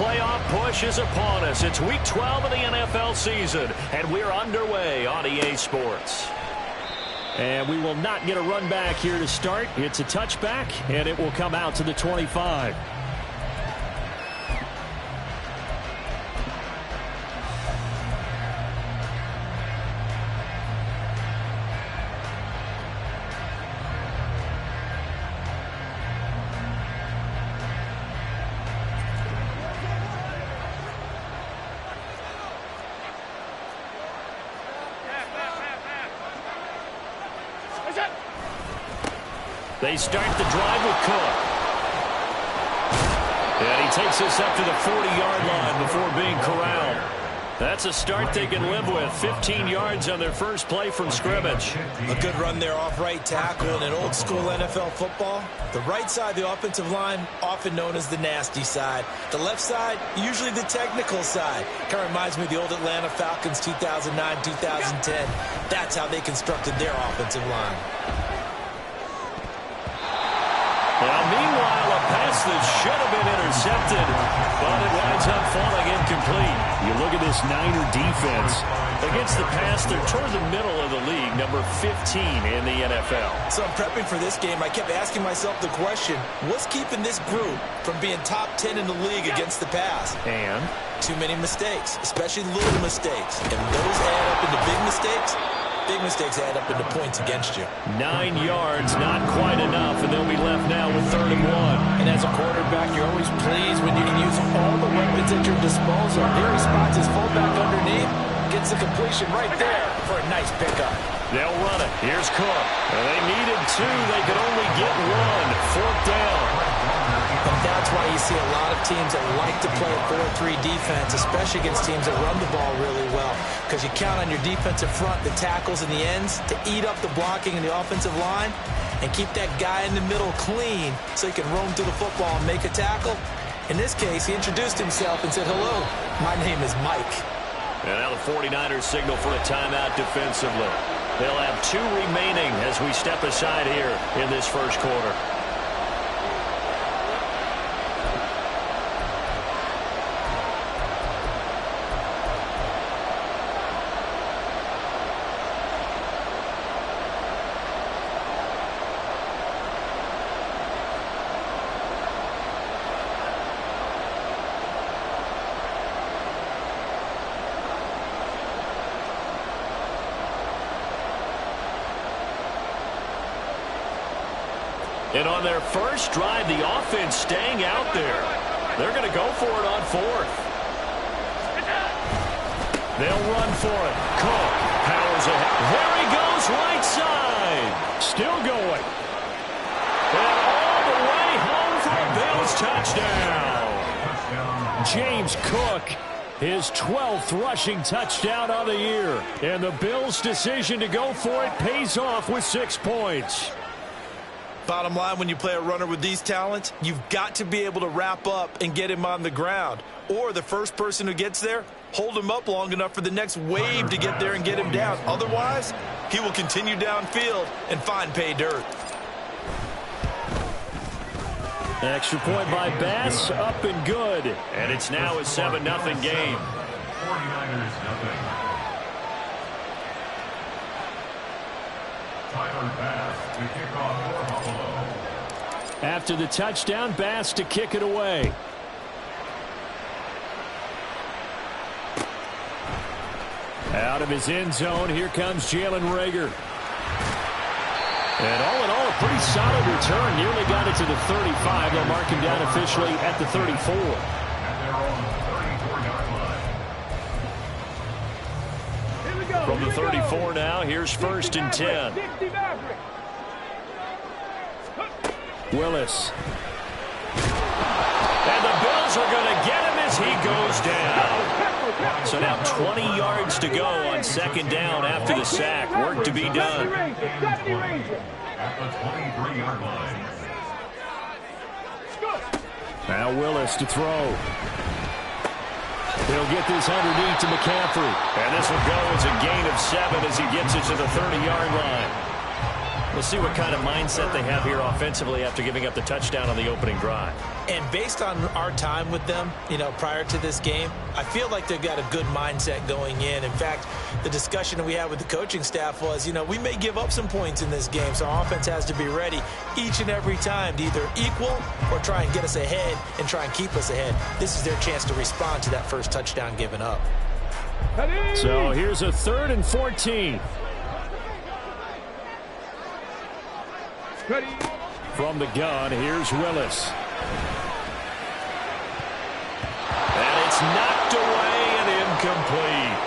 playoff push is upon us. It's Week 12 of the NFL season, and we're underway on EA Sports. And we will not get a run back here to start. It's a touchback, and it will come out to the 25. They start the drive with Cook. And he takes us up to the 40-yard line before being corralled. That's a start they can live with. 15 yards on their first play from scrimmage. A good run there off right tackle in an old-school NFL football. The right side, the offensive line, often known as the nasty side. The left side, usually the technical side. Kind of reminds me of the old Atlanta Falcons 2009-2010. That's how they constructed their offensive line. Now, meanwhile, a pass that should have been intercepted, but it winds up falling incomplete. You look at this Niner defense. Against the pass, they're toward the middle of the league, number 15 in the NFL. So I'm prepping for this game. I kept asking myself the question, what's keeping this group from being top 10 in the league against the pass? And? Too many mistakes, especially little mistakes. And those add up into big mistakes. Big mistakes add up into points against you. 9 yards, not quite enough, and they'll be left now with 3rd and 1. And as a quarterback, you're always pleased when you can use all the weapons at your disposal. Here he spots his fullback underneath, gets the completion right there for a nice pickup. They'll run it. Here's Cook. They needed 2. They could only get 1. 4th down. But that's why you see a lot of teams that like to play a 4-3 defense, especially against teams that run the ball really well, because you count on your defensive front, the tackles and the ends, to eat up the blocking in the offensive line and keep that guy in the middle clean so he can roam through the football and make a tackle. In this case, he introduced himself and said, "Hello, my name is Mike." And now the 49ers signal for a timeout defensively. They'll have 2 remaining as we step aside here in this first quarter. And on their first drive, the offense staying out there. They're going to go for it on 4th. They'll run for it. Cook powers ahead. There he goes, right side. Still going. And all the way home for a Bills touchdown. James Cook, his 12th rushing touchdown on the year. And the Bills' decision to go for it pays off with 6 points. Bottom line, when you play a runner with these talents, you've got to be able to wrap up and get him on the ground. Or the first person who gets there, hold him up long enough for the next wave to get there and get him down. Otherwise, he will continue downfield and find pay dirt. Extra point by Bass, up and good. And it's now a 7-0 game. 49ers nothing. Tyler Bass to kick off for Buffalo. After the touchdown, Bass to kick it away. Out of his end zone, here comes Jalen Reagor. And all in all, a pretty solid return. Nearly got it to the 35. They'll mark him down officially at the 34. And they're on the 34-yard line. From the 34 now, here's 1st and 10. Willis. And the Bills are going to get him as he goes down. So now 20 yards to go on 2nd down after the sack. Work to be done. At the 23-yard line. Now Willis to throw. He'll get this underneath to McCaffrey. And this will go as a gain of 7 as he gets it to the 30-yard line. We'll see what kind of mindset they have here offensively after giving up the touchdown on the opening drive. And based on our time with them, prior to this game, I feel like they've got a good mindset going in. In fact, the discussion that we had with the coaching staff was, we may give up some points in this game, so our offense has to be ready each and every time to either equal or try and get us ahead and try and keep us ahead. This is their chance to respond to that first touchdown given up. So here's a 3rd and 14. From the gun, here's Willis. And it's knocked away and incomplete.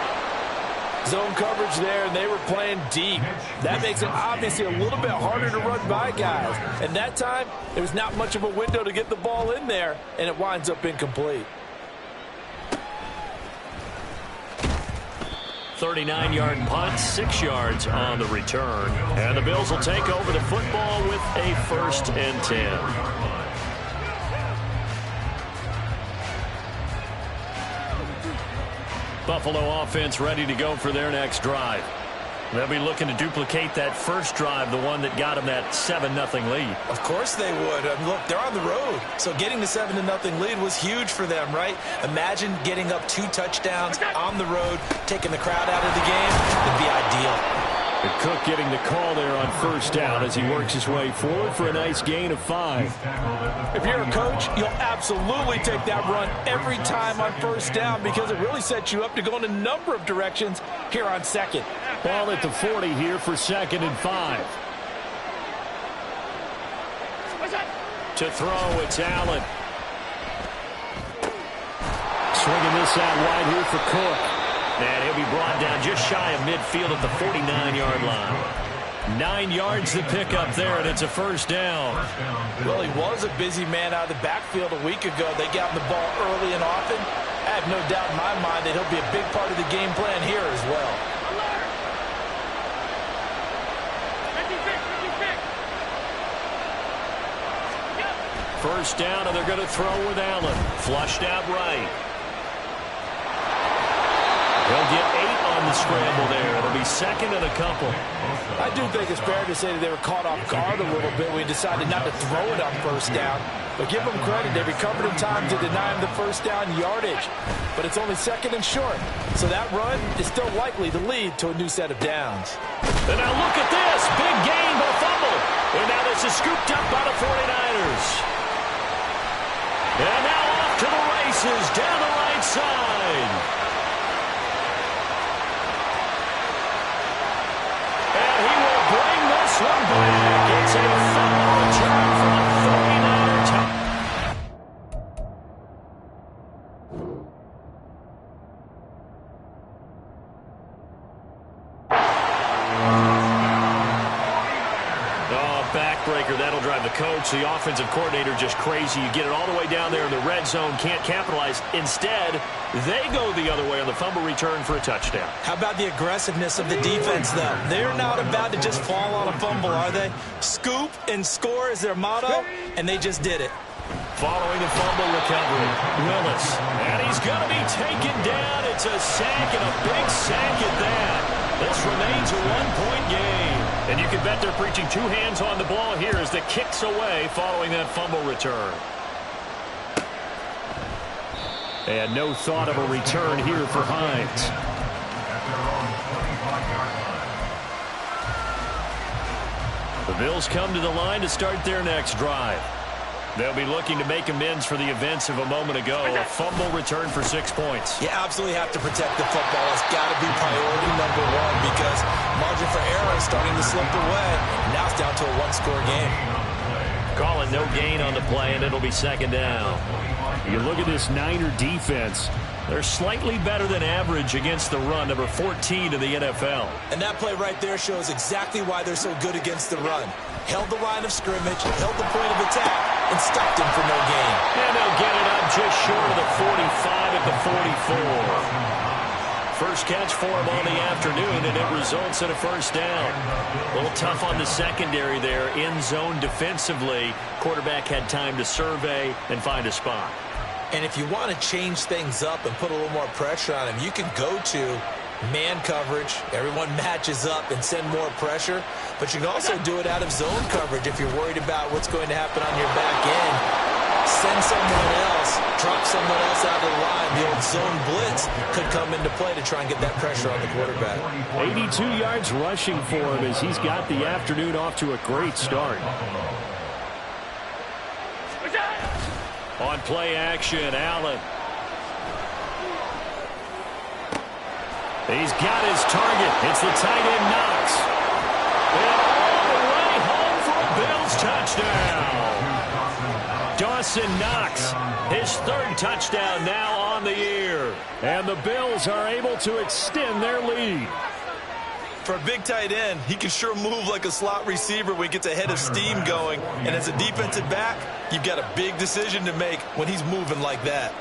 Zone coverage there, and they were playing deep. That makes it obviously a little bit harder to run by guys. And that time, there was not much of a window to get the ball in there, and it winds up incomplete. 39-yard punt, 6 yards on the return. And the Bills will take over the football with a 1st and 10. Buffalo offense ready to go for their next drive. They'll be looking to duplicate that first drive, the one that got them that 7-0 lead. Of course they would. Look, they're on the road. So getting the 7-0 lead was huge for them, right? Imagine getting up 2 touchdowns on the road, taking the crowd out of the game. It'd be ideal. And Cook getting the call there on 1st down as he works his way forward for a nice gain of 5. If you're a coach, you'll absolutely take that run every time on 1st down because it really sets you up to go in a number of directions here on 2nd. Ball at the 40 here for 2nd and 5. To throw, it's Allen. Swinging this out wide here for Cook. And he'll be brought down just shy of midfield at the 49-yard line. 9 yards to pick up there, and it's a 1st down. Well, he was a busy man out of the backfield a week ago. They got him the ball early and often. I have no doubt in my mind that he'll be a big part of the game plan here as well. First down, and they're going to throw with Allen. Flushed out right. He'll get 8 on the scramble there. It'll be 2nd and a couple. I do think it's fair to say that they were caught off guard a little bit. We decided not to throw it on 1st down. But give them credit. They recovered in time to deny him the 1st down yardage. But it's only 2nd and short. So that run is still likely to lead to a new set of downs. And now look at this. Big gain, but a fumble. And now this is scooped up by the 49ers. And now off to the races down the right side. And he will bring this one back. It's a fumble return from a 49er touchdown. Backbreaker, that'll drive the coach, the offensive coordinator, just crazy. You get it all the way down there in the red zone, can't capitalize. Instead, they go the other way on the fumble return for a touchdown. How about the aggressiveness of the defense, though? They're not about to just fall on a fumble, are they? Scoop and score is their motto, and they just did it. Following the fumble recovery, Willis. And he's going to be taken down. It's a sack, and a big sack at that. This remains a 1-point game. And you can bet they're preaching 2 hands on the ball here as the kick's away following that fumble return. And no thought of a return here for Hines. The Bills come to the line to start their next drive. They'll be looking to make amends for the events of a moment ago. A fumble return for 6 points. You absolutely have to protect the football. It's got to be priority number 1 because margin for error is starting to slip away. Now it's down to a 1-score game. Calling no gain on the play, and it'll be 2nd down. You look at this Niner defense. They're slightly better than average against the run, number 14 in the NFL. And that play right there shows exactly why they're so good against the run. Held the line of scrimmage, held the point of attack, and stopped him for no gain. And they'll get it up just short of the 45 at the 44. First catch for him on the afternoon, and it results in a 1st down. A little tough on the secondary there, in zone defensively. Quarterback had time to survey and find a spot. And if you want to change things up and put a little more pressure on him, you can go to man coverage. Everyone matches up and send more pressure. But you can also do it out of zone coverage if you're worried about what's going to happen on your back end. Send someone else, drop someone else out of the line. The old zone blitz could come into play to try and get that pressure on the quarterback. 82 yards rushing for him as he's got the afternoon off to a great start. On play action, Allen. He's got his target. It's the tight end Knox. And all the way home for a Bills touchdown. Dawson Knox, his third touchdown now on the year. And the Bills are able to extend their lead. For a big tight end, he can sure move like a slot receiver when he gets a head of steam going. And as a defensive back, you've got a big decision to make when he's moving like that.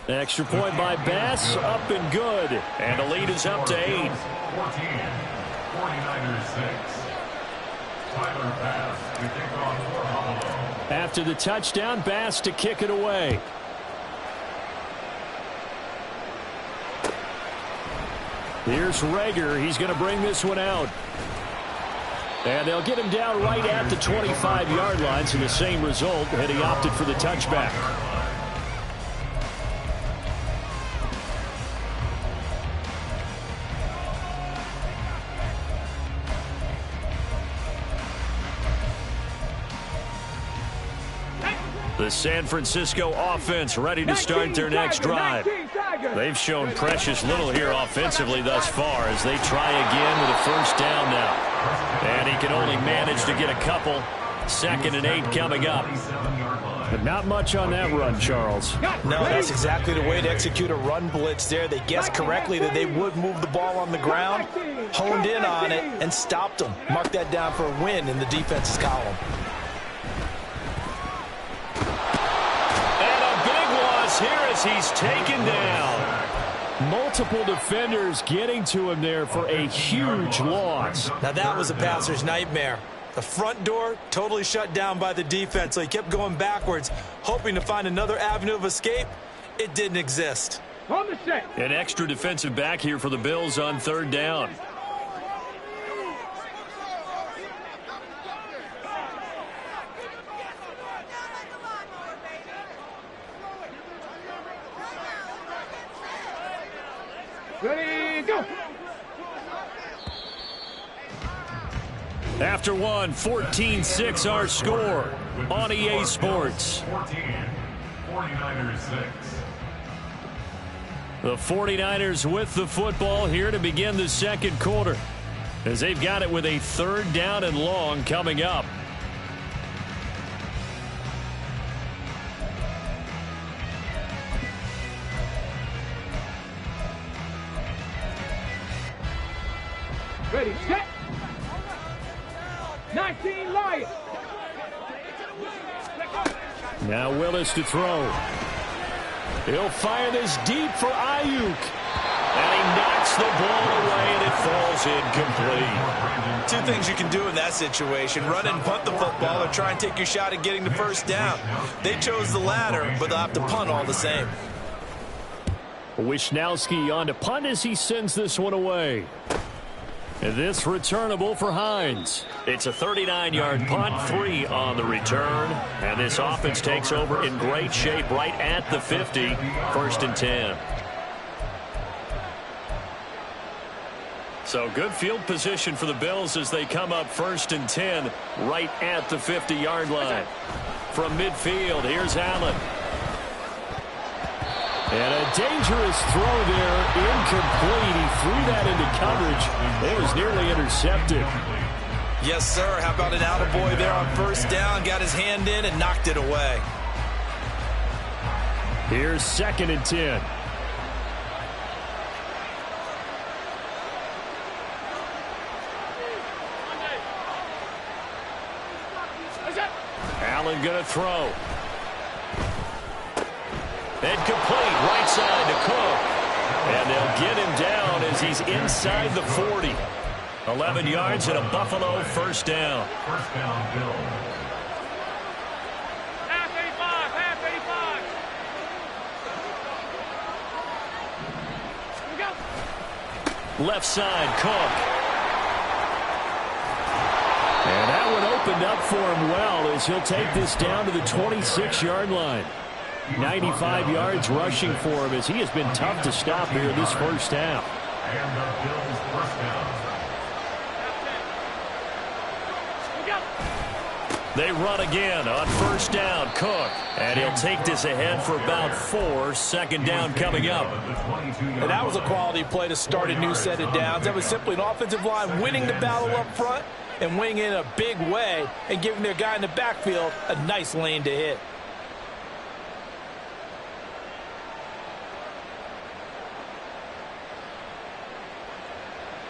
Extra point by Bass, up and good. And the lead is up to 8. 14, 49ers 6. Tyler Bass to kick off for Buffalo. After the touchdown, Bass to kick it away. Here's Reagor. He's going to bring this one out. And they'll get him down right at the 25-yard line, so the same result, and he opted for the touchback. The San Francisco offense ready to start their next drive. They've shown precious little here offensively thus far as they try again with a first down now. And he can only manage to get a couple. 2nd and 8 coming up. But not much on that run, Charles. No, that's exactly the way to execute a run blitz there. They guessed correctly that they would move the ball on the ground, honed in on it, and stopped them. Mark that down for a win in the defense's column. Here as he's taken down. Multiple defenders getting to him there for a huge loss. Now that was a passer's nightmare. The front door totally shut down by the defense, so he kept going backwards, hoping to find another avenue of escape. It didn't exist. An extra defensive back here for the Bills on 3rd down. Ready, go! After one, 14-6 our score on EA Sports. 14, 49ers 6. The 49ers with the football here to begin the second quarter as they've got it with a 3rd down and long coming up. Ready, set. 19 Lions. Now Willis to throw. He'll fire this deep for Ayuk. And he knocks the ball away, and it falls incomplete. 2 things you can do in that situation: run and punt the football, or try and take your shot at getting the first down. They chose the latter, but they'll have to punt all the same. Wisnowski on to punt as he sends this one away. And this returnable for Hines. It's a 39-yard punt, 3 on the return. And this offense takes over in great shape right at the 50, 1st and 10. So good field position for the Bills as they come up 1st and 10 right at the 50-yard line. From midfield, here's Allen. And a dangerous throw there, incomplete. He threw that into coverage. It was nearly intercepted. Yes, sir. How about an attaboy there on 1st down? Got his hand in and knocked it away. Here's 2nd and 10. Allen going to throw. And complete, right side to Cook. And they'll get him down as he's inside the 40. 11 yards and a Buffalo 1st down. 1st down, Bills. Half 85, half Left side, Cook. And that one opened up for him well as he'll take this down to the 26-yard line. 95 yards rushing for him as he has been tough to stop here this first half. And the Bills first down. They run again on first down, Cook. And he'll take this ahead for about 4. Second down coming up. And that was a quality play to start a new set of downs. That was simply an offensive line winning the battle up front and winning in a big way and giving their guy in the backfield a nice lane to hit.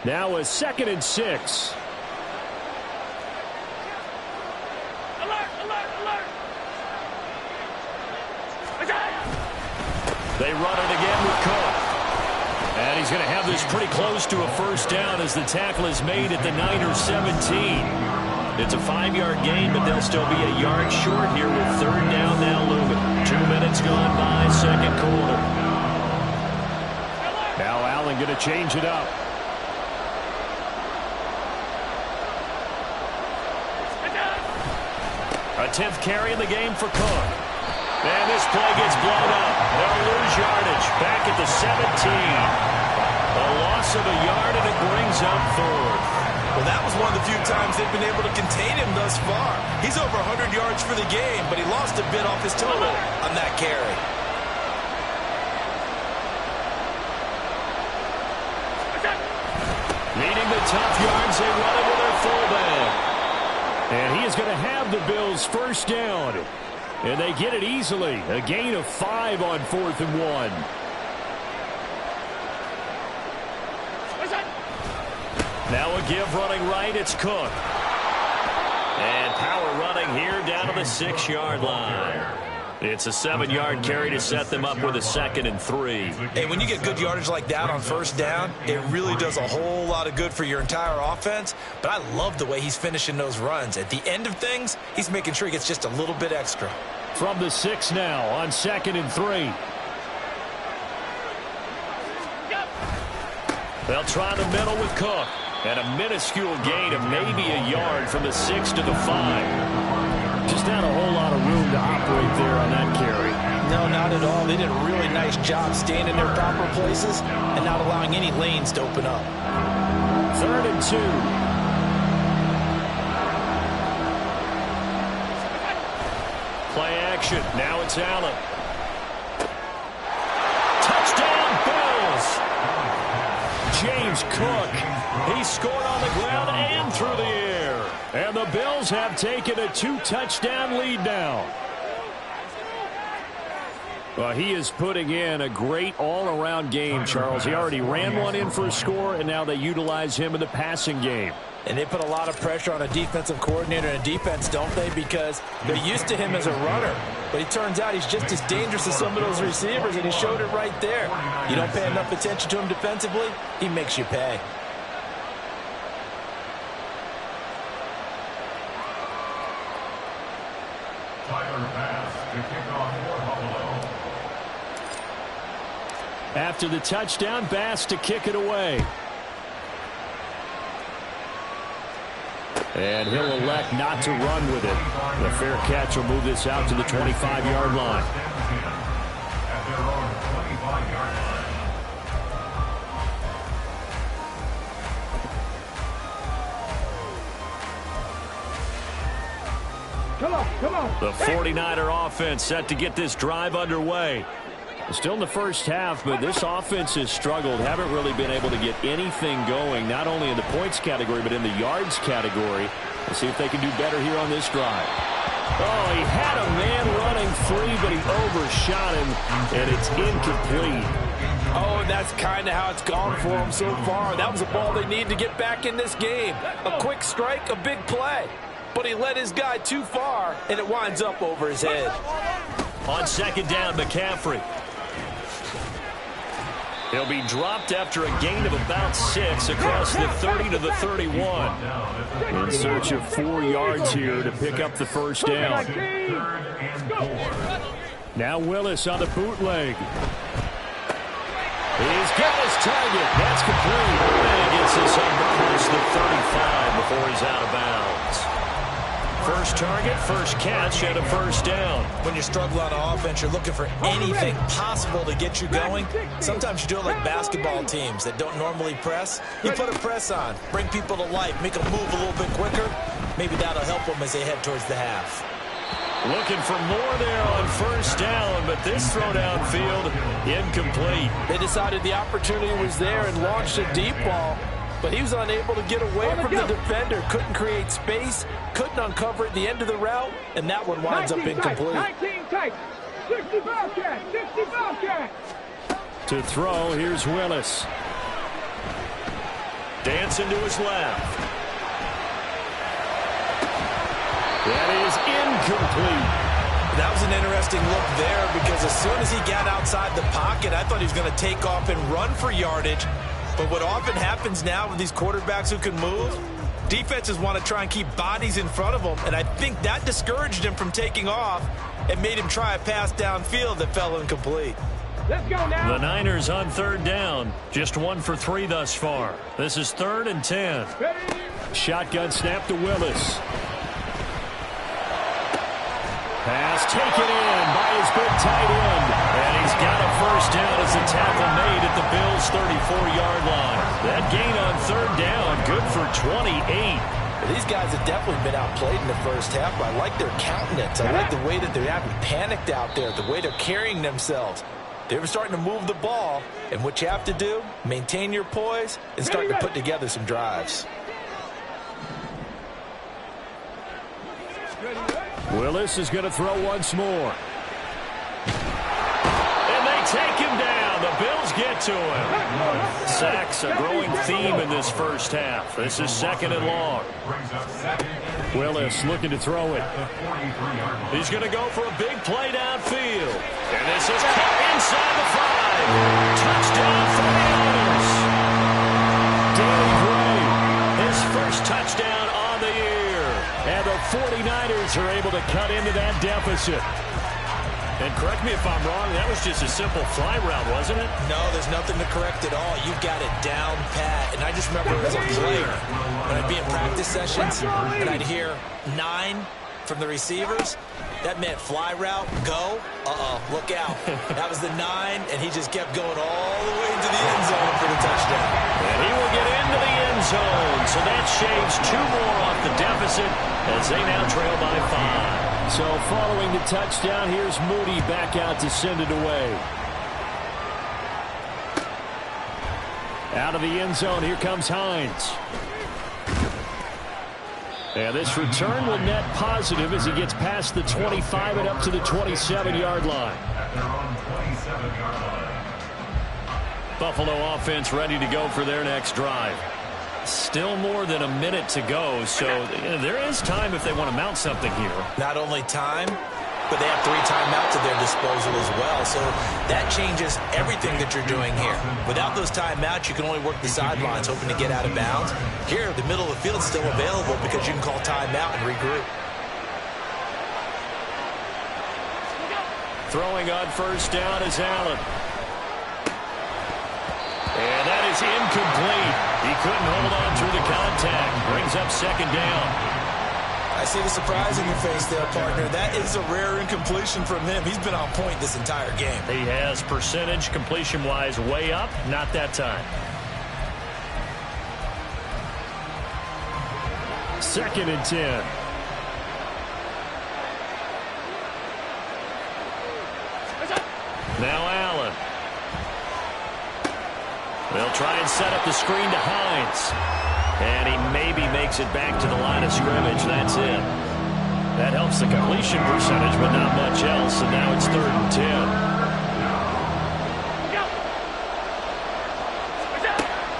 Now a 2nd and 6. They run it again with Cook. And he's going to have this pretty close to a first down as the tackle is made at the Niners 17. It's a 5-yard gain, but they'll still be a yard short here with third down now looming. 2 minutes gone by, second quarter. Now Allen going to change it up. A 10th carry in the game for Cook. And this play gets blown up. They'll lose yardage back at the 17. A loss of a yard, and it brings up 4th. Well, that was one of the few times they've been able to contain him thus far. He's over 100 yards for the game, but he lost a bit off his total on that carry. Needing the tough yards, they run it with their fullback. And he is going to have the Bills first down. And they get it easily. A gain of 5 on 4th and 1. Now a give running right. It's Cook. And power running here down to the 6-yard line. It's a 7-yard carry to set them up with a 2nd and 3. Hey, when you get good yardage like that on first down, it really does a whole lot of good for your entire offense. But I love the way he's finishing those runs. At the end of things, he's making sure he gets just a little bit extra. From the 6 now on 2nd and 3. They'll try the middle with Cook. And a minuscule gain of maybe a yard from the 6 to the 5. Just not a whole lot of room to operate there on that carry. No, not at all. They did a really nice job staying in their proper places and not allowing any lanes to open up. 3rd and 2. Play action. Now it's Allen. Touchdown, Bills! James Cook. He scored on the ground and through the air. And the Bills have taken a 2-touchdown lead now. Well, he is putting in a great all-around game, Charles. He already ran one in for a score, and now they utilize him in the passing game. And they put a lot of pressure on a defensive coordinator and a defense, don't they? Because they're used to him as a runner. But it turns out he's just as dangerous as some of those receivers, and he showed it right there. You don't pay enough attention to him defensively, he makes you pay. After the touchdown, Bass to kick it away. And he'll elect not to run with it. The fair catch will move this out to the 25-yard line. Come on. The 49er offense set to get this drive underway. Still in the first half, but this offense has struggled. Haven't really been able to get anything going, not only in the points category, but in the yards category. We'll see if they can do better here on this drive. Oh, he had a man running free, but he overshot him, and it's incomplete. Oh, and that's kind of how it's gone for him so far. That was a ball they need to get back in this game. A quick strike, a big play. But he led his guy too far, and it winds up over his head. On second down, McCaffrey. He'll be dropped after a gain of about 6 across the 30 to the 31. In search of 4 yards here to pick up the first down. Now Willis on the bootleg. He's got his target. That's complete. And he gets this up across the 35 before he's out of bounds. First target, first catch, and a first down. When you struggle on offense, you're looking for anything possible to get you going. Sometimes you do it like basketball teams that don't normally press. You put a press on, bring people to life, make them move a little bit quicker. Maybe that'll help them as they head towards the half. Looking for more there on first down, but this throw downfield incomplete. They decided the opportunity was there and launched a deep ball, but he was unable to get away from the defender. Couldn't create space, couldn't uncover at the end of the route, and that one winds up incomplete. 19 tight. 65 catch. 65 catch. To throw, here's Willis. Dancing to his left. That is incomplete. That was an interesting look there because as soon as he got outside the pocket, I thought he was going to take off and run for yardage. But what often happens now with these quarterbacks who can move, defenses want to try and keep bodies in front of them, and I think that discouraged him from taking off and made him try a pass downfield that fell incomplete. Let's go now. The Niners on third down. Just 1 for 3 thus far. This is 3rd and 10. Shotgun snap to Willis. Pass taken in by his big tight end. And he's got a first down as the tackle made at the Bills' 34-yard line. That gain on third down, good for 28. These guys have definitely been outplayed in the first half. I like their countenance. I like the way that they're having panicked out there, the way they're carrying themselves. They were starting to move the ball, and what you have to do, maintain your poise and start to put together some drives. Willis is going to throw once more. And they take him down. The Bills get to him. Sacks, a growing theme in this first half. This is 2nd and long. Willis looking to throw it. He's going to go for a big play downfield. And this is caught inside the 5. Touchdown for the Niners. Danny Gray, his first touchdown on the year. And the 49ers are able to cut into that deficit. And correct me if I'm wrong, that was just a simple fly route, wasn't it? No, there's nothing to correct at all. You've got it down pat. And I just remember as a player, when I'd be in practice sessions, and I'd hear 9 from the receivers, that meant fly route, go, look out. That was the 9, and he just kept going all the way into the end zone for the touchdown. And he will get into the end zone. So that shaves 2 more off the deficit as they now trail by 5. So following the touchdown, here's Moody back out to send it away. Out of the end zone, here comes Hines. And this return will net positive as he gets past the 25 and up to the 27-yard line. Buffalo offense ready to go for their next drive. Still more than a minute to go, so there is time if they want to mount something here. Not only time, but they have 3 timeouts at their disposal as well, so that changes everything that you're doing here. Without those timeouts, you can only work the sidelines, hoping to get out of bounds. Here, the middle of the field is still available because you can call timeout and regroup. Throwing on first down is Allen. And that is incomplete. He couldn't hold on through the contact. Brings up 2nd down. I see the surprise in your face there, partner. That is a rare incompletion from him. He's been on point this entire game. He has percentage completion-wise way up. Not that time. 2nd and 10. Now Allen. They'll try and set up the screen to Hines. And he maybe makes it back to the line of scrimmage. That's it. That helps the completion percentage, but not much else. And now it's 3rd and 10.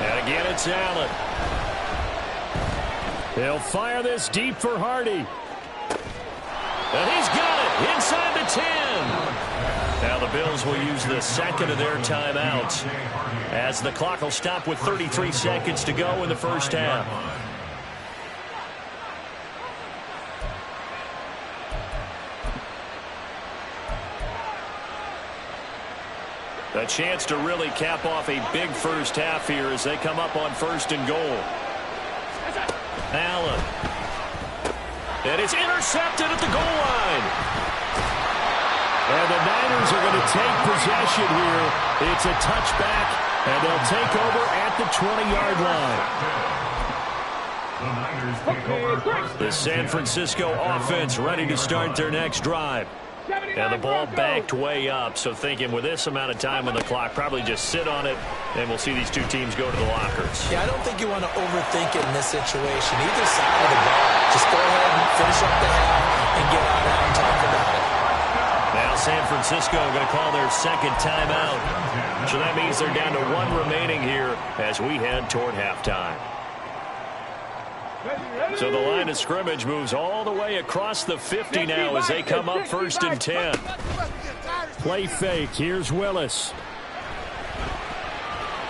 And again, it's Allen. They'll fire this deep for Hardy. And he's got it inside the 10. Now the Bills will use the 2nd of their timeouts as the clock will stop with 33 seconds to go in the first half. A chance to really cap off a big first half here as they come up on 1st and goal. Allen. And it's intercepted at the goal line. And the Niners are going to take possession here. It's a touchback, and they'll take over at the 20-yard line. The San Francisco offense ready to start their next drive. Now the ball backed way up, so thinking with this amount of time on the clock, probably just sit on it, and we'll see these two teams go to the lockers. Yeah, I don't think you want to overthink it in this situation. Either side of the ball. Just go ahead and finish up the half and get out and talk about it. Now San Francisco going to call their second timeout. So that means they're down to 1 remaining here as we head toward halftime. So the line of scrimmage moves all the way across the 50 now as they come up 1st and 10. Play fake. Here's Willis.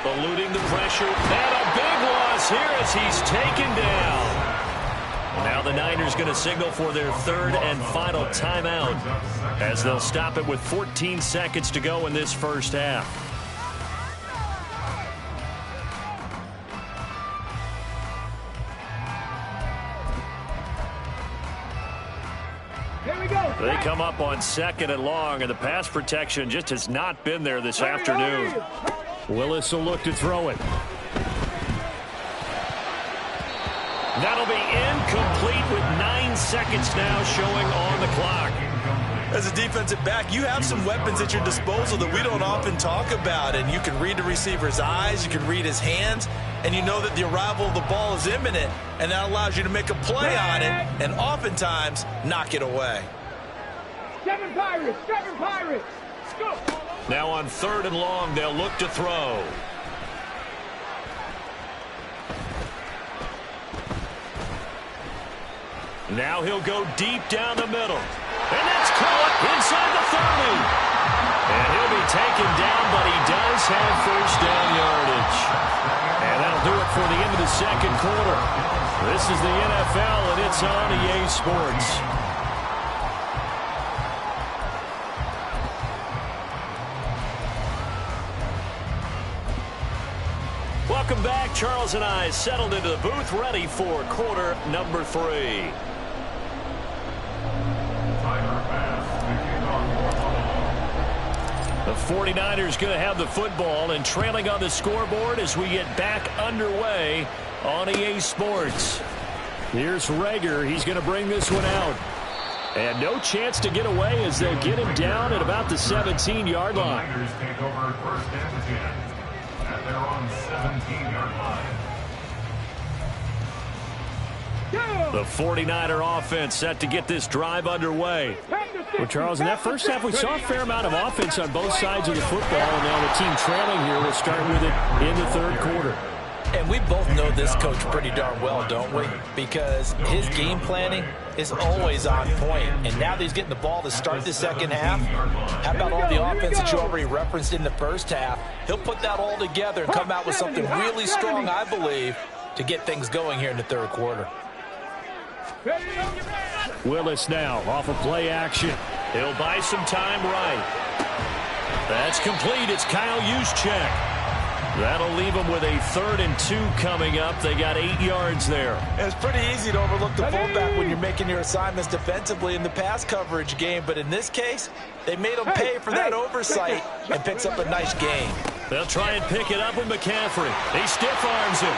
Eluding the pressure. And a big loss here as he's taken down. Now the Niners going to signal for their 3rd and final timeout as they'll stop it with 14 seconds to go in this first half. They come up on 2nd and long, and the pass protection just has not been there this afternoon. Willis will look to throw it. That'll be incomplete with 9 seconds now showing on the clock. As a defensive back, you have some weapons at your disposal that we don't often talk about, and you can read the receiver's eyes, you can read his hands, and you know that the arrival of the ball is imminent, and that allows you to make a play on it and oftentimes knock it away. 7 Pirates, 7 Pirates. Go. Now on 3rd and long, they'll look to throw. Now he'll go deep down the middle. And that's caught inside the 30. And he'll be taken down, but he does have first down yardage. And that'll do it for the end of the 2nd quarter. This is the NFL, and it's on EA Sports. Welcome back. Charles and I settled into the booth, ready for quarter number 3. The 49ers going to have the football and trailing on the scoreboard as we get back underway on EA Sports. Here's Rager. He's going to bring this one out. And no chance to get away as they'll get him down at about the 17-yard line. The Niners take over 1st and 10 at their own 17-yard line. The 49er offense set to get this drive underway. Well, Charles, in that first half, we saw a fair amount of offense on both sides of the football, and now the team trailing here will start with it in the 3rd quarter. And we both know this coach pretty darn well, don't we? Because his game planning is always on point. And now that he's getting the ball to start the 2nd half, how about all the offense that you already referenced in the first half? He'll put that all together and come out with something really strong, I believe, to get things going here in the 3rd quarter. Willis now off of play action. He'll buy some time right. That's complete. It's Kyle Juszczyk. That'll leave them with a 3rd and 2 coming up. They got 8 yards there. It's pretty easy to overlook the fullback when you're making your assignments defensively in the pass coverage game, but in this case, they made him pay for that oversight and picks up a nice gain. They'll try and pick it up with McCaffrey. He stiff arms him.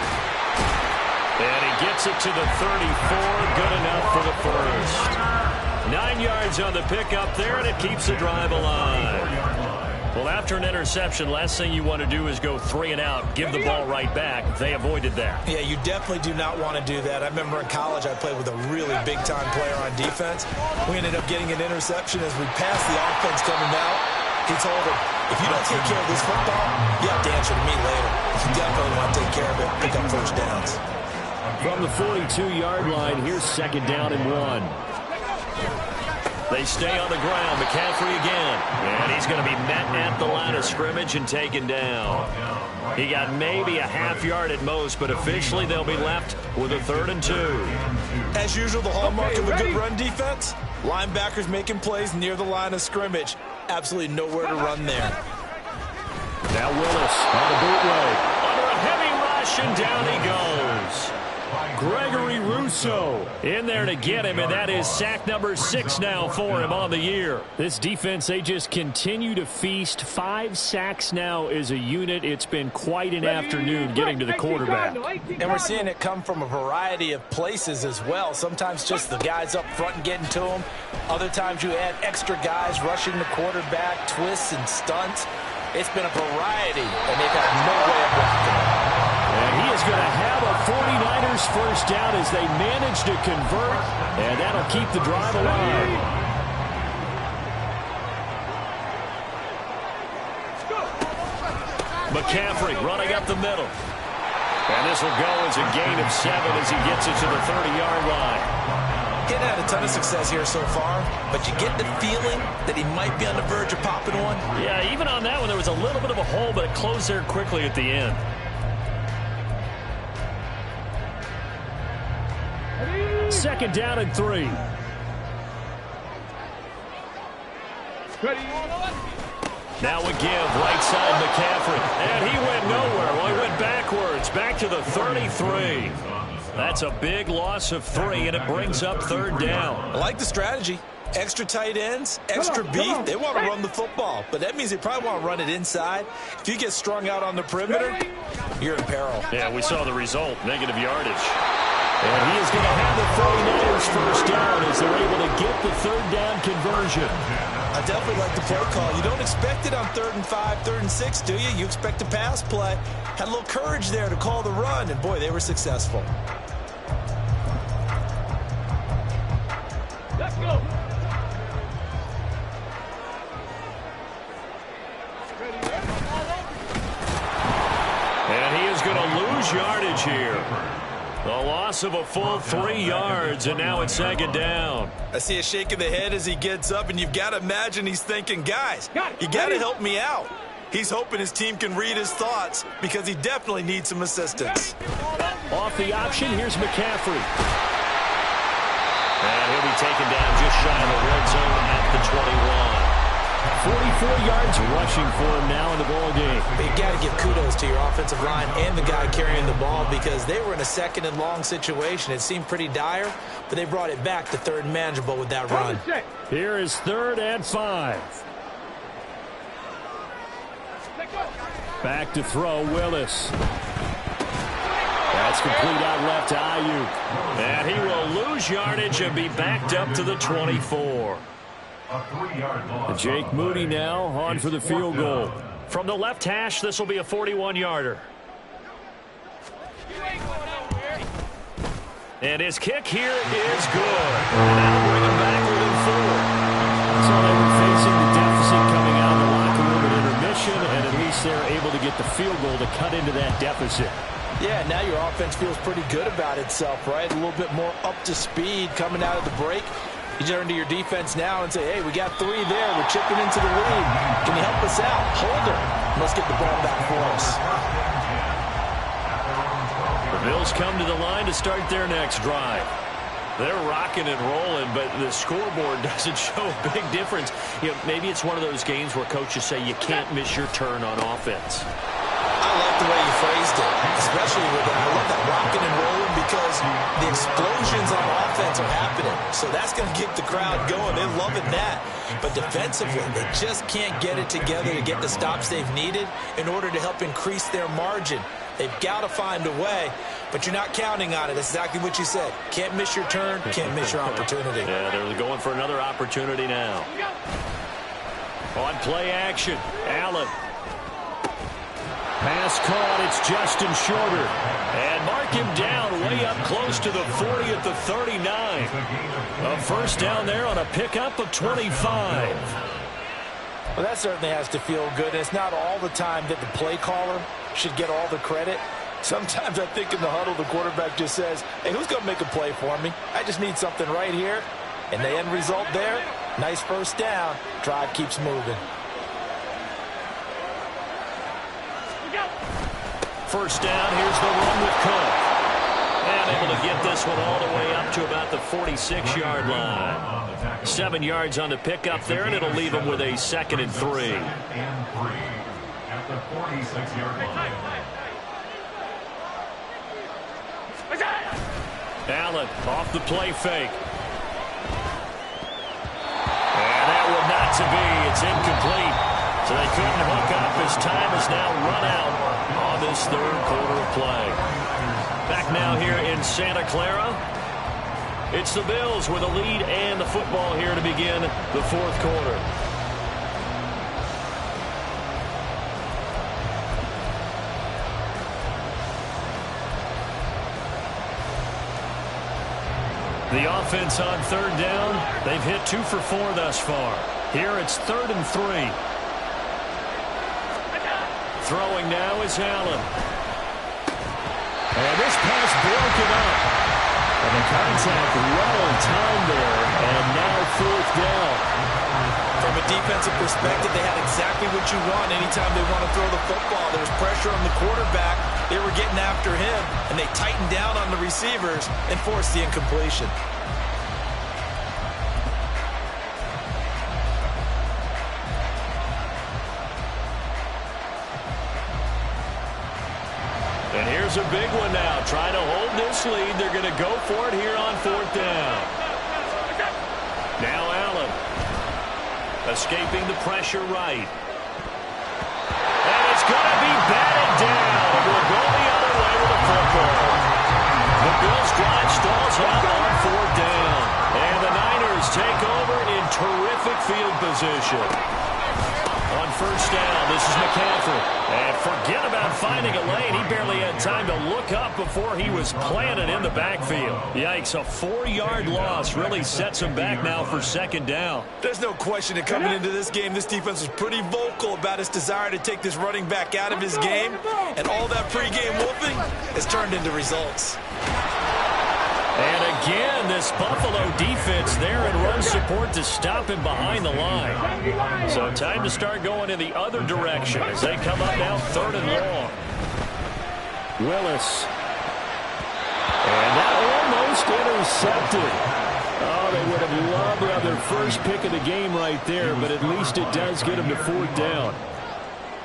And he gets it to the 34. Good enough for the first. 9 yards on the pickup there, and it keeps the drive alive. Well, after an interception, last thing you want to do is go 3 and out, give the ball right back. They avoided that. Yeah, you definitely do not want to do that. I remember in college I played with a really big-time player on defense. We ended up getting an interception as we passed the offense coming out. He told him, if you don't take care of this football, you have to answer to me later. You definitely want to take care of it, pick up first downs. From the 42-yard line, here's 2nd down and 1. They stay on the ground. McCaffrey again. And he's going to be met at the line of scrimmage and taken down. He got maybe a half yard at most, but officially they'll be left with a 3rd and 2. As usual, the hallmark of a good run defense, linebackers making plays near the line of scrimmage. Absolutely nowhere to run there. Now Willis on the bootleg. Under a heavy rush, and down he goes. Gregory Rousseau in there to get him, and that is sack number 6 now for him on the year. This defense, they just continue to feast. 5 sacks now as a unit. It's been quite an afternoon getting to the quarterback. And we're seeing it come from a variety of places as well. Sometimes just the guys up front and getting to him. Other times you add extra guys rushing the quarterback, twists and stunts. It's been a variety, and they've had no way of blocking it. And he is going to have a 49ers first down as they manage to convert, and that'll keep the drive alive. McCaffrey running up the middle. And this will go as a gain of 7 as he gets it to the 30-yard line. Getting had a ton of success here so far, but you get the feeling that he might be on the verge of popping one. Yeah, even on that one, there was a little bit of a hole, but it closed there quickly at the end. Second down and 3. Now a give, right side McCaffrey. And he went nowhere. Well, he went backwards, back to the 33. That's a big loss of 3, and it brings up third down. I like the strategy. Extra tight ends, extra beef. They want to run the football, but that means they probably want to run it inside. If you get strung out on the perimeter, you're in peril. Yeah, we saw the result, negative yardage. And he is going to have the 49ers first down as they're able to get the third down conversion. I definitely like the play call. You don't expect it on 3rd and 5, 3rd and 6, do you? You expect a pass play. Had a little courage there to call the run, and boy, they were successful. Let's go. And he is going to lose yardage here. The loss of a full 3 yards, and now it's second down. I see a shake of the head as he gets up, and you've got to imagine he's thinking, guys, you got to help me out. He's hoping his team can read his thoughts because he definitely needs some assistance. Off the option, here's McCaffrey. And he'll be taken down just shy of the red zone at the 21. 44 yards rushing for him now in the ball game. But you got to give kudos to your offensive line and the guy carrying the ball because they were in a second and long situation. It seemed pretty dire, but they brought it back to 3rd and manageable with that run. Here is 3rd and 5. Back to throw, Willis. That's complete out left to Ayuk. And he will lose yardage and be backed up to the 24. Jake Moody now on for the field goal. From the left hash, this will be a 41-yarder. And his kick here is good. And that'll bring him back within 4. So they were facing the deficit coming out of the locker room at intermission, and at least they're able to get the field goal to cut into that deficit. Yeah, now your offense feels pretty good about itself, right? A little bit more up to speed coming out of the break. You turn to your defense now and say, hey, we got 3 there. We're chipping into the lead. Can you help us out? Hold her. Let's get the ball back for us. The Bills come to the line to start their next drive. They're rocking and rolling, but the scoreboard doesn't show a big difference. You know, maybe it's one of those games where coaches say you can't miss your turn on offense. I like the way you phrased it, especially with that. I love that rocking and rolling because the explosions on offense are happening. So that's going to get the crowd going. They're loving that. But defensively, they just can't get it together to get the stops they've needed in order to help increase their margin. They've got to find a way, but you're not counting on it. That's exactly what you said. Can't miss your turn, can't miss your opportunity. Yeah, they're going for another opportunity now. On play action, Allen. Pass caught, it's Justin Shorter. And mark him down way up close to the 40 at the 39. A first down there on a pickup of 25. Well, that certainly has to feel good. It's not all the time that the play caller should get all the credit. Sometimes I think in the huddle, the quarterback just says, hey, who's going to make a play for me? I just need something right here. And the end result there, nice first down. Drive keeps moving. First down, here's the run with Cook. And able to get this one all the way up to about the 46-yard line. 7 yards on the pickup there, and it'll leave him with a 2nd and 3. the 46-yard line. Allen off the play fake. And that will not to be. It's incomplete. So they couldn't hook up as time is now run out on this third quarter of play. Back now here in Santa Clara. It's the Bills with a lead and the football here to begin the fourth quarter. The offense on third down. They've hit 2 for 4 thus far. Here it's 3rd and 3. Throwing now is Allen. And this pass broken up. And the contact well timed there. And now 4th down. From a defensive perspective, they had exactly what you want anytime they want to throw the football. There was pressure on the quarterback. They were getting after him, and they tightened down on the receivers and forced the incompletion. And here's a big one now. Trying to hold this lead. They're going to go for it here on 4th down. Now Allen. Escaping the pressure right. And it's going to be batted down. It will go the other way with a football. The Bills drive stalls out on 4th down. And the Niners take over in terrific field position. On 1st down, this is McCaffrey. And forget about finding a lane. He barely had time to look up before he was planted in the backfield. Yikes, a 4-yard loss really sets him back now for 2nd down. There's no question that coming into this game, this defense was pretty vocal about its desire to take this running back out of his game. And all that pregame whooping has turned into results. And again, this Buffalo defense there in run support to stop him behind the line. So time to start going in the other direction as they come up now 3rd and long. Willis. And that almost intercepted. Oh, they would have loved to have their first pick of the game right there, but at least it does get them to 4th down.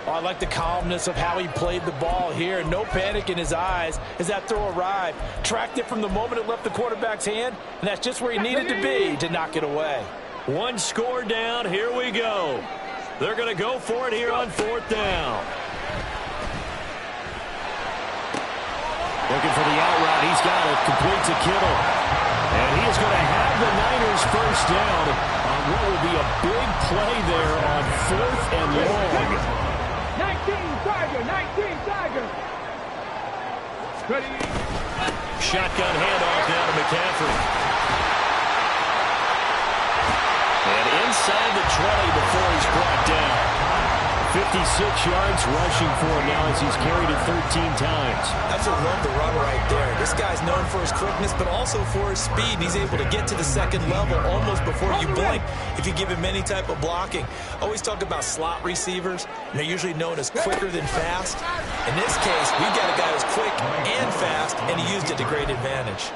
Oh, I like the calmness of how he played the ball here. No panic in his eyes as that throw arrived. Tracked it from the moment it left the quarterback's hand, and that's just where he needed to be to knock it away. 1 score down. Here we go. They're going to go for it here on 4th down. Looking for the out route. He's got it. Complete to Kittle. And he is going to have the Niners 1st down on what will be a big play there on 4th and long. 19 Tiger. Ready. Shotgun handoff now to McCaffrey. And inside the 20 before he's brought down. 56 yards rushing for him now as he's carried it 13 times. That's a love the run right there. This guy's known for his quickness, but also for his speed. He's able to get to the 2nd level almost before you blink if you give him any type of blocking. Always talk about slot receivers, and they're usually known as quicker than fast. In this case, we've got a guy who's quick and fast, and he used it to great advantage.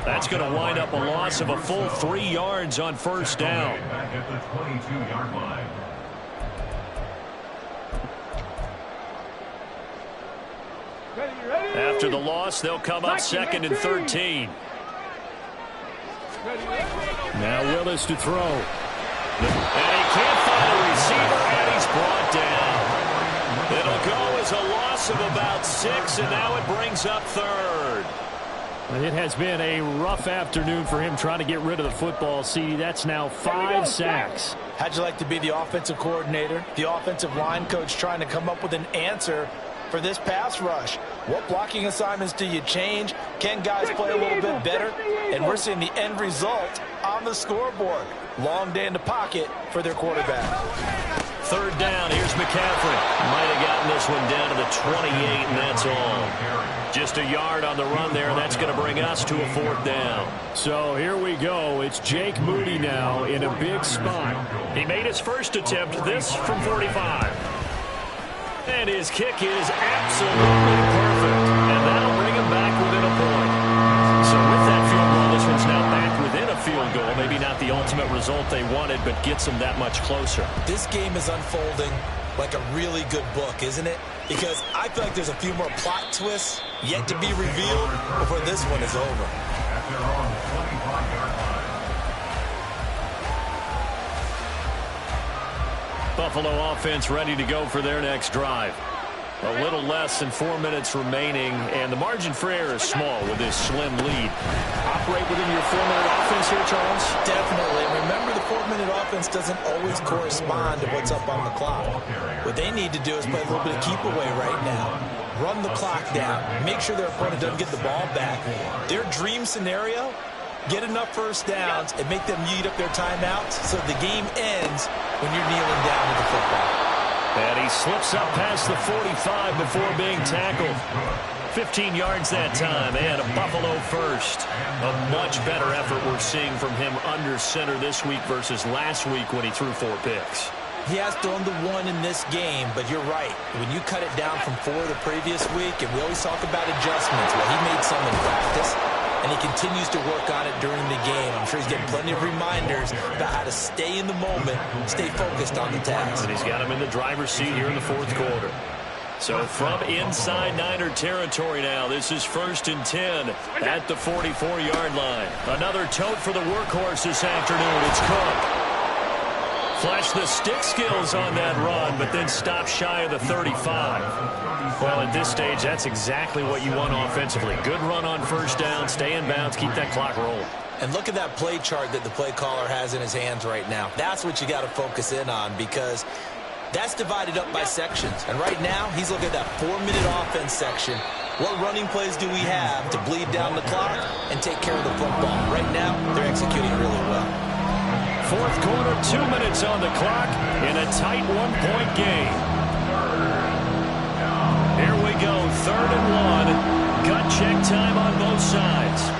That's going to wind up a loss of a full 3 yards on 1st down. Back at the 22-yard line. After the loss, they'll come up 2nd and 13. Now Willis to throw. And he can't find a receiver, and he's brought down. It'll go as a loss of about 6, and now it brings up 3rd. It has been a rough afternoon for him trying to get rid of the football. See, that's now 5 sacks. How'd you like to be the offensive coordinator, the offensive line coach trying to come up with an answer for this pass rush? What blocking assignments do you change? Can guys play a little bit better? And we're seeing the end result on the scoreboard. Long day in the pocket for their quarterback. 3rd down. Here's McCaffrey. Might have gotten this one down to the 28, and that's all. Just a yard on the run there, and that's going to bring us to a 4th down. So here we go. It's Jake Moody now in a big spot. He made his first attempt, this from 45. And his kick is absolutely perfect. And that'll bring him back within a point. So with that field goal, this one's now back within a field goal. Maybe not the ultimate result they wanted, but gets them that much closer. This game is unfolding like a really good book, isn't it? Because I feel like there's a few more plot twists yet to be revealed before this one is over. At their own 25-yard line. Buffalo offense ready to go for their next drive. A little less than 4 minutes remaining, and the margin for error is small with this slim lead. Operate within your 4-minute offense here, Charles? Definitely. Remember, the 4-minute offense doesn't always correspond to what's up on the clock. What they need to do is play a little bit of keep away right now. Run the clock down. Make sure their opponent doesn't get the ball back. Their dream scenario, get enough first downs and make them eat up their timeouts so the game ends when you're kneeling down with the football. And he slips up past the 45 before being tackled. 15 yards that time, and a Buffalo first. A much better effort we're seeing from him under center this week versus last week when he threw 4 picks. He has thrown the 1 in this game, but you're right. When you cut it down from 4 the previous week, and we always talk about adjustments, well, he made some in practice, and he continues to work on it during the game. I'm sure he's getting plenty of reminders about how to stay in the moment, stay focused on the task. And he's got him in the driver's seat here in the 4th quarter. So from inside Niner territory now, this is 1st and 10 at the 44-yard line. Another tote for the workhorse this afternoon. It's Cook. Flashed the stick skills on that run, but then stopped shy of the 35. Well, at this stage, that's exactly what you want offensively. Good run on first down, stay in bounds, keep that clock rolling. And look at that play chart that the play caller has in his hands right now. That's what you got to focus in on, because that's divided up by sections. And right now, he's looking at that 4-minute offense section. What running plays do we have to bleed down the clock and take care of the football? Right now, they're executing really well. 4th quarter, 2 minutes on the clock in a tight 1-point game. Here we go, 3rd and 1. Gut check time on both sides.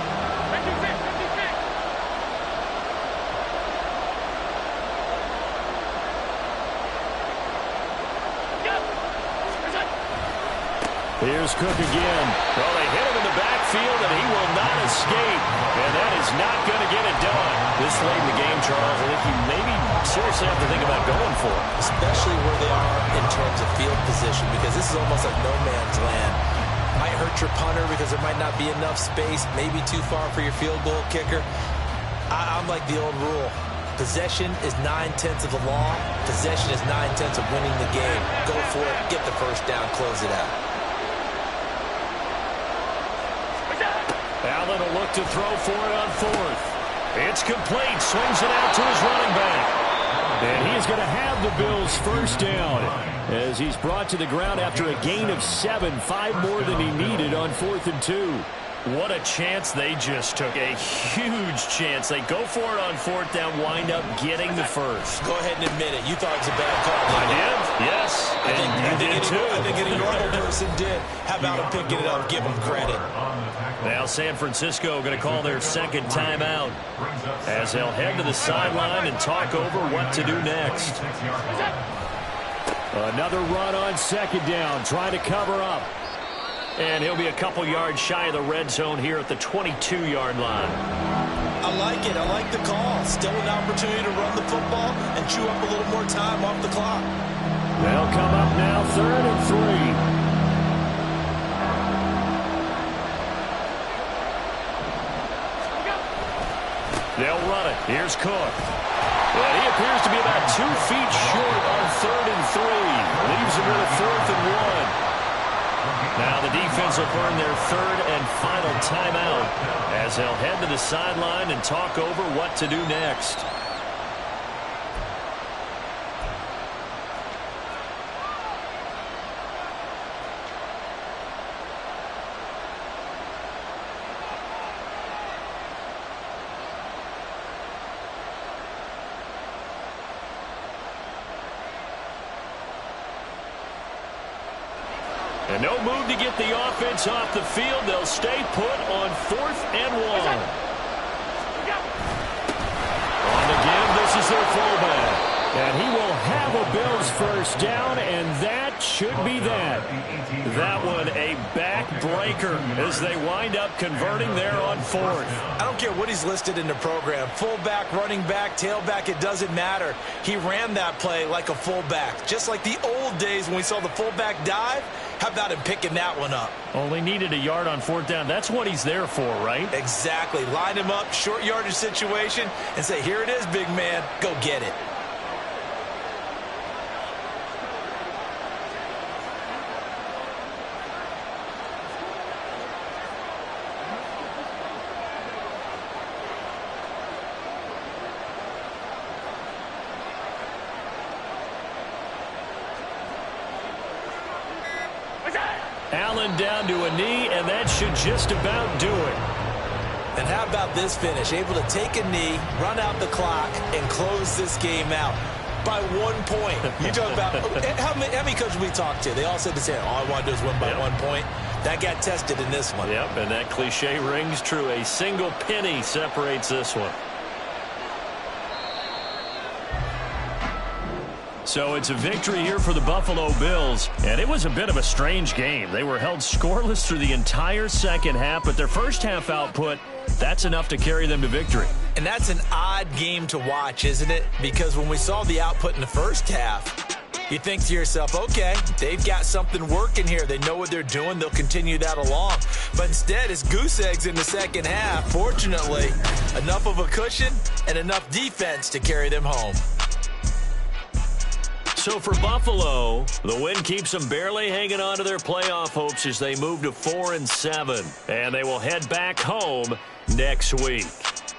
Here's Cook again. Well, they hit him in the backfield, and he will not escape. And that is not going to get it done. This late in the game, Charles, I think you maybe seriously have to think about going for it. Especially where they are in terms of field position, because this is almost like no man's land. Might hurt your punter because there might not be enough space, maybe too far for your field goal kicker. I'm like the old rule. Possession is 9/10 of the law. Possession is 9/10 of winning the game. Go for it, get the first down, close it out. Allen will look to throw for it on 4th. It's complete. Swings it out to his running back. And he's going to have the Bills first down as he's brought to the ground after a gain of 7, 5 more than he needed on 4th and 2. What a chance they just took. A huge chance. They go for it on 4th down, wind up getting the first. Go ahead and admit it. You thought it was a bad call. I did? Yes. I think any normal too. person did. How about him picking it up? Give him credit. Now San Francisco going to call their second timeout as they'll head to the sideline and talk over what to do next. Another run on 2nd down, trying to cover up. And he'll be a couple yards shy of the red zone here at the 22-yard line. I like it. I like the call. Still an opportunity to run the football and chew up a little more time off the clock. They'll come up now 3rd and 3. They'll run it. Here's Cook. And he appears to be about 2 feet short on 3rd and 3. Leaves him with a 4th and 1. Now the defense will burn their 3rd and final timeout as they'll head to the sideline and talk over what to do next. And no move to get the offense off the field. They'll stay put on 4th and 1. On the give, this is their fullback. And he will have a Bills first down, and that should be that. That one a back breaker as they wind up converting there on fourth. I don't care what he's listed in the program. Fullback, running back, tailback, it doesn't matter. He ran that play like a fullback. Just like the old days when we saw the fullback dive. How about him picking that one up? Only needed a yard on fourth down. That's what he's there for, right? Exactly. Line him up, short yardage situation, and say, here it is, big man. Go get it. Allen down to a knee, and that should just about do it. And how about this finish? Able to take a knee, run out the clock, and close this game out by 1 point. You talk about how many coaches we talked to? They all said the same. All I want to do is win by 1 point. That got tested in this one. Yep, and that cliche rings true. A single penny separates this one. So it's a victory here for the Buffalo Bills, and it was a bit of a strange game. They were held scoreless through the entire second half, but their first half output, that's enough to carry them to victory. And that's an odd game to watch, isn't it? Because when we saw the output in the first half, you think to yourself, okay, they've got something working here. They know what they're doing. They'll continue that along. But instead, it's goose eggs in the second half. Fortunately, enough of a cushion and enough defense to carry them home. So for Buffalo, the win keeps them barely hanging on to their playoff hopes as they move to 4-7. And they will head back home next week.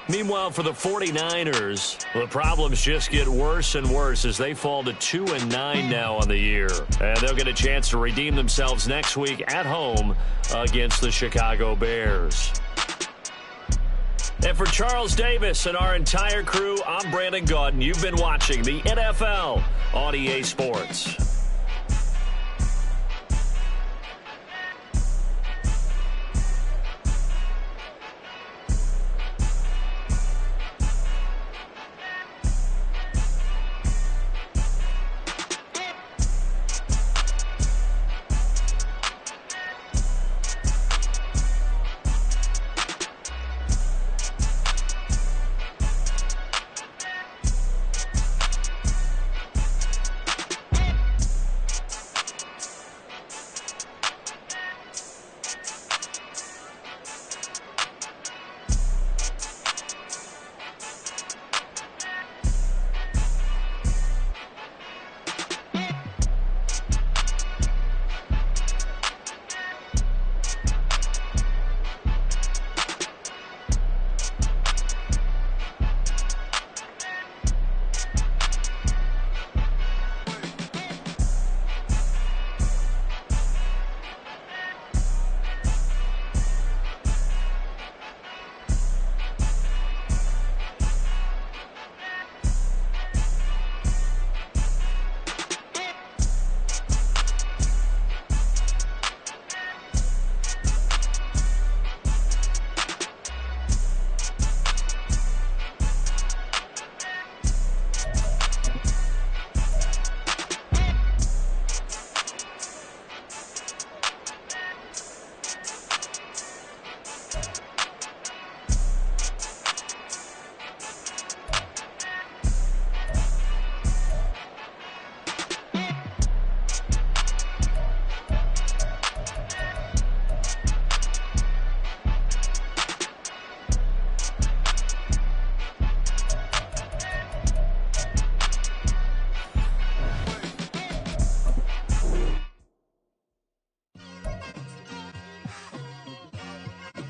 Meanwhile, for the 49ers, the problems just get worse and worse as they fall to 2-9 now on the year. And they'll get a chance to redeem themselves next week at home against the Chicago Bears. And for Charles Davis and our entire crew, I'm Brandon Gaudin. You've been watching the NFL on EA Sports.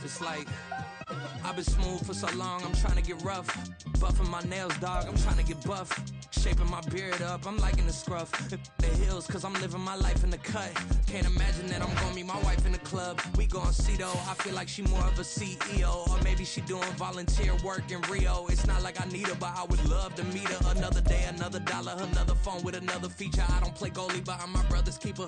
It's like, I've been smooth for so long, I'm trying to get rough. Buffing my nails, dog, I'm trying to get buff. Shaping my beard up, I'm liking the scruff. The hills, cause I'm living my life in the cut. Can't imagine that I'm gonna meet my wife in the club. We gon' see though, I feel like she more of a CEO. Or maybe she doing volunteer work in Rio. It's not like I need her, but I would love to meet her. Another day, another dollar, another phone with another feature. I don't play goalie, but I'm my brother's keeper.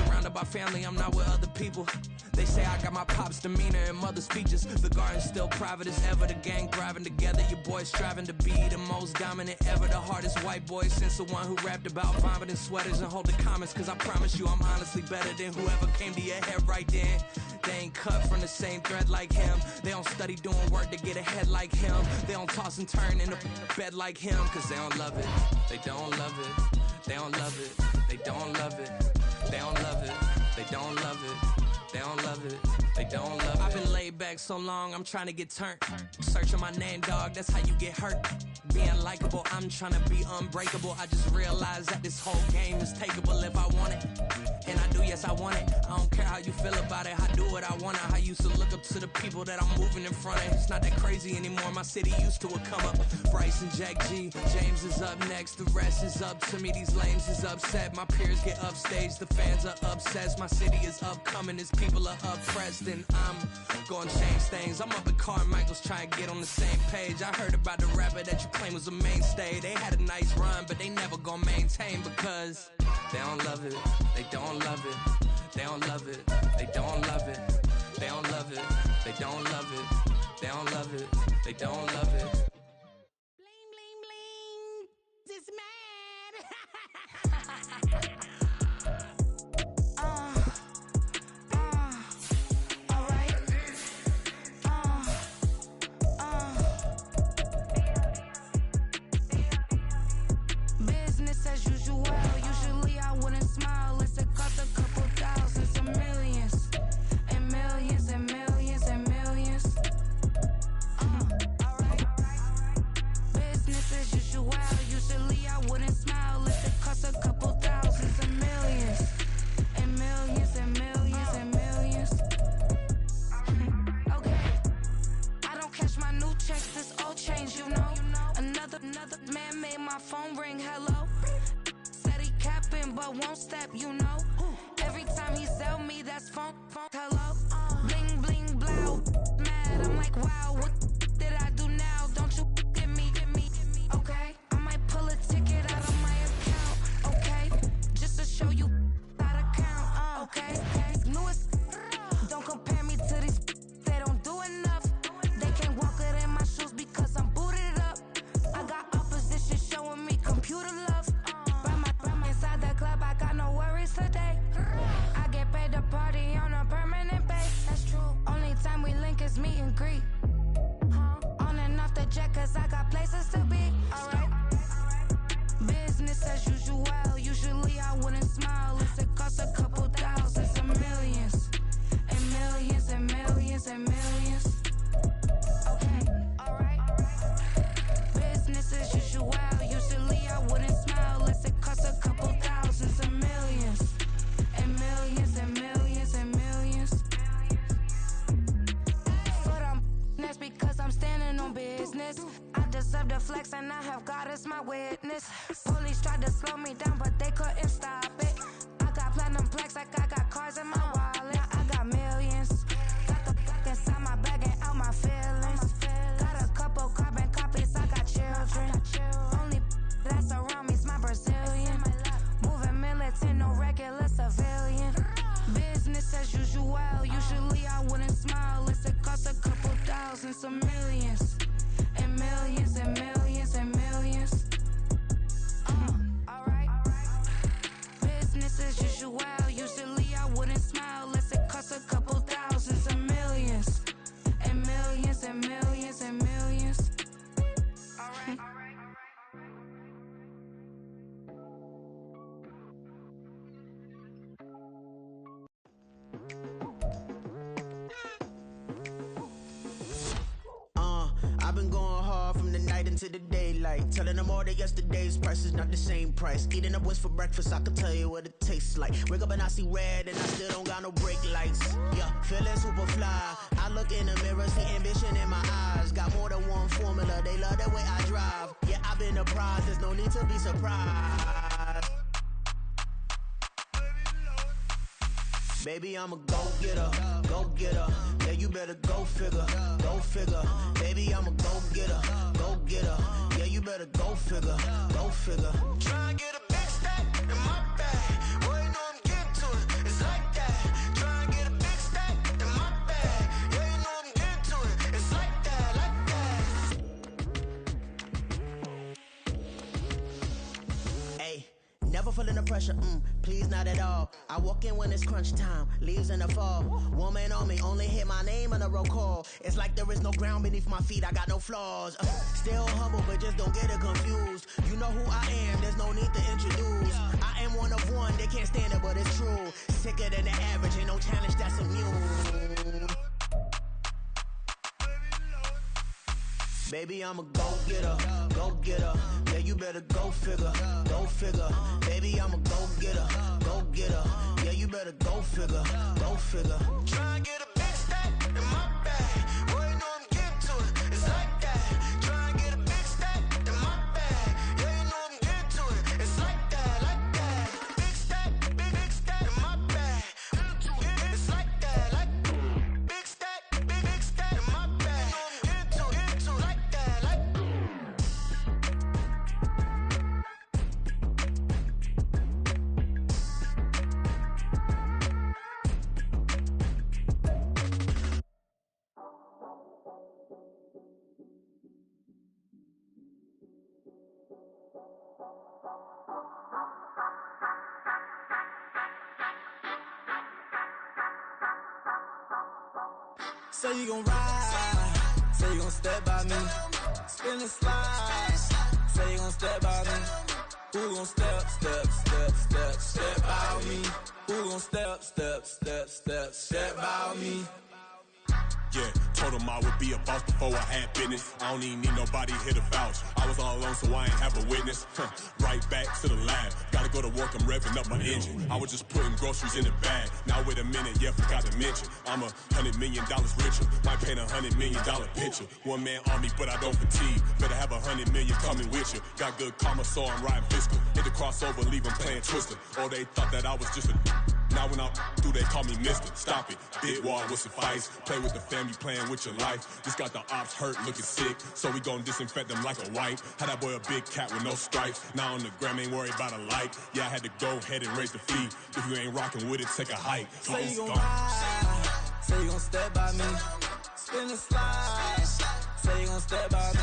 Surrounded by family, I'm not with other people. They say I got my pop's demeanor and mother's features. The garden's still private as ever. The gang thriving together, your boys striving to be the most dominant ever. The hardest white boy since the one who rapped about vomiting sweaters and holding comments. Cause I promise you I'm honestly better than whoever came to your head right then. They ain't cut from the same thread like him. They don't study doing work to get ahead like him. They don't toss and turn in the bed like him. Cause they don't love it, they don't love it. They don't love it, they don't love it. They don't love it, they don't love it. They don't love it, they don't love it. I've been laid back so long, I'm trying to get turned. Searching my name, dog, that's how you get hurt. Being likable, I'm trying to be unbreakable. I just realized that this whole game is takeable if I want it. And I do, yes, I want it. I don't care how you feel about it, I do what I want it. I used to look up to the people that I'm moving in front of. It's not that crazy anymore, my city used to a come up. Bryce and Jack G, James is up next. The rest is up to me, these lames is upset. My peers get upstaged, the fans are obsessed. My city is upcoming, it's people are oppressed, and I'm gonna change things. I'm up at Carmichael's trying to get on the same page. I heard about the rapper that you claim was a mainstay. They had a nice run, but they never gonna maintain because they don't love it, they don't love it, they don't love it, they don't love it, they don't love it, they don't love it, they don't love it, they don't love it. Bling, bling, bling, this man. Business as usual. Usually I wouldn't smile. It's a cost a couple thousands and millions. And millions and millions and millions. Alright. Business as usual. Usually I wouldn't smile. It's a cost a couple thousands and millions. And millions and millions and millions. Okay. I don't cash my new checks, this old change, you know. Another man made my phone ring, hello. Said he capping, but won't step, you know. Every time he sell me, that's phone, hello. Bling, bling, blow, mad, I'm like, wow, what did I do now? Don't you get me, okay? I might pull a ticket out of my account, okay? Just to show you how to count, okay? Newest, don't compare me to these, they don't do enough. They can't walk it in my shoes because I'm booted up. I got opposition showing me computer love. By my inside the club, I got no worries today. I get paid to party on a permanent base. That's true. Only time we link is meet and greet. On and off the jet, cause I got places to be. Alright. Business as usual. Usually I wouldn't smile. It's a cost a couple thousands and millions. And millions and millions and millions. Okay, alright. Business as usual. Usually I wouldn't smile. Unless it costs a couple thousands and millions. And millions and millions and millions. Foot on, that's because I'm standing on business. I deserve the flex and I have God as my witness. Police tried to slow me down, but they couldn't stop it. I got platinum plaques like I got cars in my wallet. I got millions. Got the fuck inside my bag and out my feelings. Got a couple carbon copies, I got children. Only that's around me's my Brazilian. Moving militant, no regular civilian. Business as usual. Usually I wouldn't smile. It's a cost a couple thousands of millions. And millions and millions and millions. Alright. Business as usual. Usually I wouldn't smile. Unless it costs a couple thousands of millions. And millions and millions and millions. Alright. I've been going hard from the night into the daylight. Telling them all that yesterday's price is not the same price. Eating up what's for breakfast, I can tell you what it tastes like. Wake up and I see red and I still don't got no brake lights. Yeah, feeling super fly. I look in the mirror, see ambition in my eyes. Got more than one formula, they love the way I drive. Yeah, I've been a prize, there's no need to be surprised. Baby, I'm a go-getter, go-getter. Yeah, you better go figure, go figure. Baby, I'm a go-getter, go-getter. Yeah, you better go figure, go figure. Try and get a big stack in my bag. Boy, you know I'm getting to it, it's like that. Try and get a big stack in my bag. Yeah, you know I'm getting to it, it's like that. fulfilling the pressure, please not at all. I walk in when it's crunch time, leaves in the fall. Woman on me, only hit my name on a roll call. It's like there is no ground beneath my feet, I got no flaws. Still humble, but just don't get it confused. You know who I am, there's no need to introduce. I am one of one, they can't stand it, but it's true. Sicker than the average, ain't no challenge that's immune. Baby, I'm a go-getter, go-getter. Yeah, you better go figure, go figure. Baby, I'm a go-getter, go-getter. Yeah, you better go figure, go figure. Try and get a big stack in my bag. Boy, you know I'm getting to it, it's like that. Try and get a big stack in my bag. Yeah, you know I'm getting to it, it's like that, like that. Big stack in my bag. It's like that, like big stack in my bag. You know I'm getting to it, like that, like. Say you gon' ride, say you gon' step by me, spin and slide, say you gon' step by me. Who gon' step by me? Who gon' step by me? Yeah, told him I would be a boss before I had business. I don't even need nobody here to vouch. I was all alone, so I ain't have a witness. Right back to the lab. Gotta go to work, I'm revving up my engine. I was just putting groceries in the bag. Now wait a minute, yeah, forgot to mention. I'm $100 million richer. Might paint $100 million picture. One man army, but I don't fatigue. Better have 100 million coming with you. Got good karma, so I'm riding fiscal. Hit the crossover, leave them playing Twister. Oh, they thought that I was just a. Now when I'm through, they call me Mister. Stop it, big wall with suffice. Play with the family, playing with your life. This got the ops hurt, looking sick. So we gon' disinfect them like a wipe. Had that boy a big cat with no stripes. Now on the gram, ain't worried about a light. Yeah, I had to go ahead and raise the fee. If you ain't rocking with it, take a hike. Say you gon' ride, say you gon' step by me, spin and slide. Say you gon' step by me.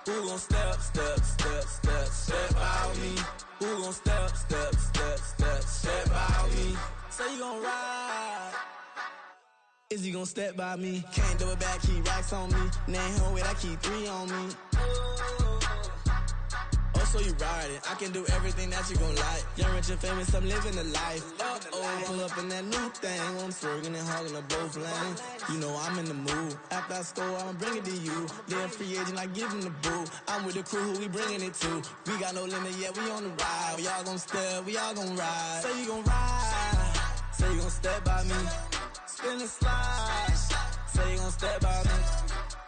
Who gon' step by me? Who gon' step by me? Say you gon' ride. Is he gon' step by me? Can't do it back, keep racks on me. Name home with I keep 3 on me. Oh, so you riding? I can do everything that you gon' like. Young, rich, and famous, I'm living the life. Pull up in that new thing. I'm swerving and hogging up both lanes. You know I'm in the mood. After I score, I'ma bring it to you. Then free agent, I give him the boo. I'm with the crew, who we bringing it to. We got no limit yet, we on the ride. We all gon' step, we all gon' ride. Say you gon' ride. Say you gon' step by me. Spin and slide. Say you gon' step by me.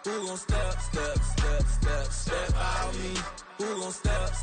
Who gon' step by me? Who gon' step